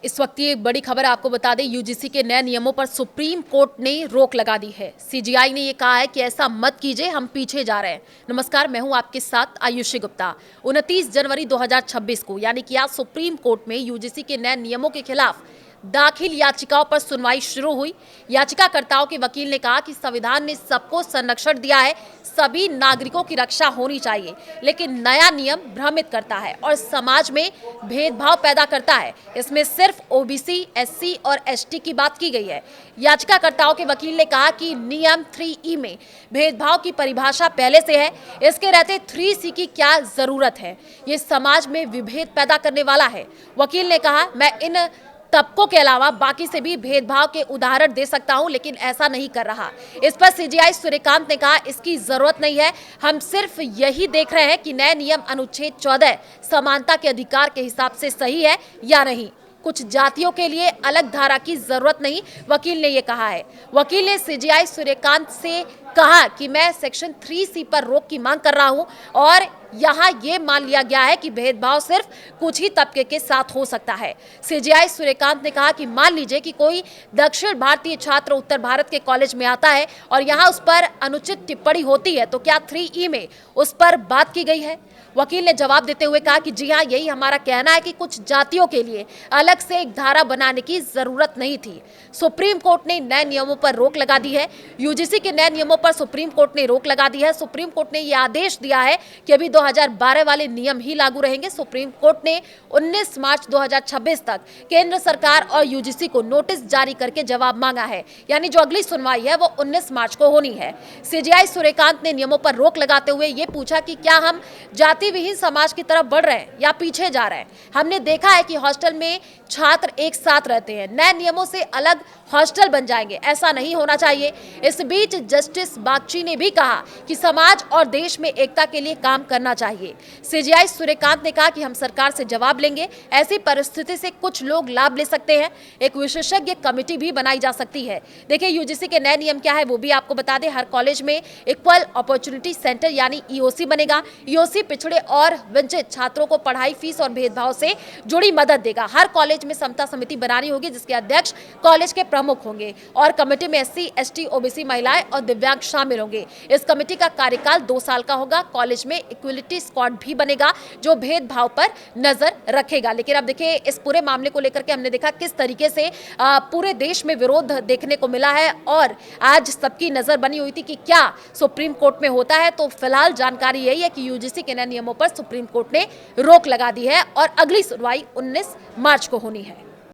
इस वक्त ये बड़ी खबर आपको बता दें, यूजीसी के नए नियमों पर सुप्रीम कोर्ट ने रोक लगा दी है। सीजीआई ने ये कहा है कि ऐसा मत कीजिए, हम पीछे जा रहे हैं। नमस्कार, मैं हूं आपके साथ आयुषी गुप्ता। 29 जनवरी 2026 को यानी कि आज सुप्रीम कोर्ट में यूजीसी के नए नियमों के खिलाफ दाखिल याचिकाओं पर सुनवाई शुरू हुई। याचिकाकर्ताओं के वकील ने कहा कि संविधान ने सबको संरक्षण दिया है, सभी नागरिकों की रक्षा होनी चाहिए, लेकिन नया नियम भ्रमित करता है और समाज में भेदभाव पैदा करता है। इसमें सिर्फ ओबीसी, एससी और एसटी की बात की गई है। याचिकाकर्ताओं के वकील ने कहा कि नियम 3E में भेदभाव की परिभाषा पहले से है, इसके रहते 3C की क्या जरूरत है। ये समाज में विभेद पैदा करने वाला है। वकील ने कहा, मैं इन तबकों के अलावा बाकी से भी भेदभाव के उदाहरण दे सकता हूं, लेकिन ऐसा नहीं कर रहा। इस पर सीजीआई सूर्यकांत ने कहा, इसकी जरूरत नहीं है, हम सिर्फ यही देख रहे हैं कि नए नियम अनुच्छेद 14 समानता के अधिकार के हिसाब से सही है या नहीं। कुछ जातियों के लिए अलग धारा की जरूरत नहीं, वकील ने यह कहा है। वकील ने सीजीआई सूर्यकांत से कहा कि मैं सेक्शन 3C पर रोक की मांग कर रहा हूं और यहां यह मान लिया गया है कि भेदभाव सिर्फ कुछ ही तबके के साथ हो सकता है। सीजीआई सूर्यकांत ने कहा कि मान लीजिए कि कोई दक्षिण भारतीय छात्र उत्तर भारत के कॉलेज में आता है और यहां उस पर अनुचित टिप्पणी होती है, तो क्या 3E में उस पर बात की गई है? वकील ने जवाब देते हुए कहा कि जी हां, यही हमारा कहना है कि कुछ जातियों के लिए अलग से एक धारा बनाने की जरूरत नहीं थी। सुप्रीम कोर्ट ने नए नियमों पर रोक लगा दी है। यूजीसी के नए नियमों पर सुप्रीम कोर्ट ने रोक लगा दी है। सुप्रीम कोर्ट ने यह आदेश दिया है कि अभी 2012 वाले नियम ही लागू रहेंगे। सुप्रीम कोर्ट ने 19 मार्च 2026 तक केंद्र सरकार और यूजीसी को नोटिस जारी करके जवाब मांगा है, यानी जो अगली सुनवाई है वो 19 मार्च को होनी है। सीजीआई सूर्यकांत ने नियमों पर रोक लगाते हुए ये पूछा कि क्या हम जाति विहीन समाज की तरफ बढ़ रहे हैं या पीछे जा रहे हैं। हमने देखा है कि हॉस्टल में छात्र एक साथ रहते हैं, नए नियमों से अलग हॉस्टल बन जाएंगे, ऐसा नहीं होना चाहिए। इस बीच जस्टिस बागची ने भी कहा कि समाज और देश में एकता के लिए काम करना चाहिए। सीजीआई सूर्यकांत ने कहा कि हम सरकार से जवाब लेंगे, ऐसी परिस्थिति से कुछ लोग लाभ ले सकते हैं, एक विशेषज्ञ कमेटी भी बनाई जा सकती है। देखिए, यूजीसी के नए नियम क्या है वो भी आपको बता दें। हर कॉलेज में इक्वल अपॉर्चुनिटी सेंटर यानी ईओसी बनेगा। ईओसी पिछड़े और वंचित छात्रों को पढ़ाई फीस और भेदभाव से जुड़ी मदद देगा। हर कॉलेज में समता समिति बनानी होगी, जिसके अध्यक्ष कॉलेज के प्रमुख होंगे और कमेटी में एससी, एसटी, ओबीसी, महिलाएं और दिव्यांग शामिल होंगे। इस कमेटी का कार्यकाल 2 साल का होगा। कॉलेज में इक्वलिटी स्क्वाड भी बनेगा जो भेदभाव पर नजर रखेगा। लेकिन अब देखिए, इस पूरे मामले को लेकर के हमने देखा किस तरीके से पूरे देश में विरोध देखने को मिला है और आज सबकी नजर बनी हुई थी कि क्या सुप्रीम कोर्ट में होता है। तो फिलहाल जानकारी यही है कि यूजीसी के नए नियमों पर सुप्रीम कोर्ट ने रोक लगा दी है और अगली सुनवाई 19 मार्च को होनी है।